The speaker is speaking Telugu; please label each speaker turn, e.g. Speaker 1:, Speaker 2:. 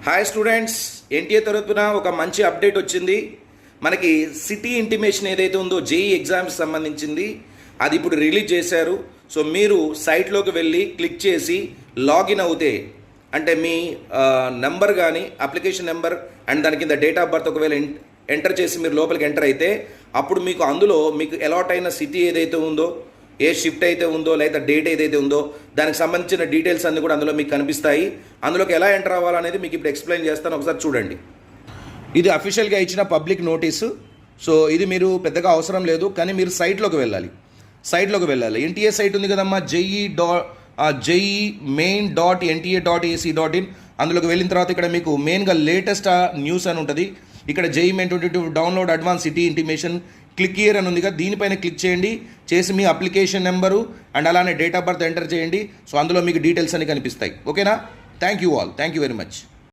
Speaker 1: హాయ్ స్టూడెంట్స్, ఎన్టీఏ తరపున ఒక మంచి అప్డేట్ వచ్చింది. మనకి సిటీ ఇంటిమేషన్ ఏదైతే ఉందో జేఈ ఎగ్జామ్స్ సంబంధించింది అది ఇప్పుడు రిలీజ్ చేశారు. సో మీరు సైట్లోకి వెళ్ళి క్లిక్ చేసి లాగిన్ అవుతే, అంటే మీ నెంబర్ కానీ అప్లికేషన్ నెంబర్ అండ్ దాని కింద డేట్ ఆఫ్ బర్త్ ఒకవేళ ఎంటర్ చేసి మీరు లోపలికి ఎంటర్ అయితే అప్పుడు మీకు అందులో మీకు అలాట్ అయిన సిటీ ఏదైతే ఉందో, ఏ షిఫ్ట్ అయితే ఉందో లేదా డేట్ ఏదైతే ఉందో దానికి సంబంధించిన డీటెయిల్స్ అన్నీ కూడా అందులో మీకు కనిపిస్తాయి. అందులోకి ఎలా ఎంటర్ అవ్వాలనేది మీకు ఇప్పుడు ఎక్స్ప్లెయిన్ చేస్తాను, ఒకసారి చూడండి. ఇది అఫీషియల్గా ఇచ్చిన పబ్లిక్ నోటీసు. సో ఇది మీరు పెద్దగా అవసరం లేదు, కానీ మీరు సైట్లోకి వెళ్ళాలి. ఎన్టీఏ సైట్ ఉంది కదమ్మా, జేఈ main.nta.ac.in. అందులోకి వెళ్ళిన తర్వాత ఇక్కడ మీకు మెయిన్గా లేటెస్ట్ న్యూస్ అని ఉంటుంది. ఇక్కడ JEE main 22 download advance city intimation click here అని ఉంది కదా, దీనిపైన క్లిక్ చేసి మీ అప్లికేషన్ నెంబరు అండ్ అలానే డేట్ ఆఫ్ బర్త్ ఎంటర్ చేయండి. సో అందులో మీకు డీటెయిల్స్ అన్ని కనిపిస్తాయి. ఓకేనా? Thank you all, thank you very much.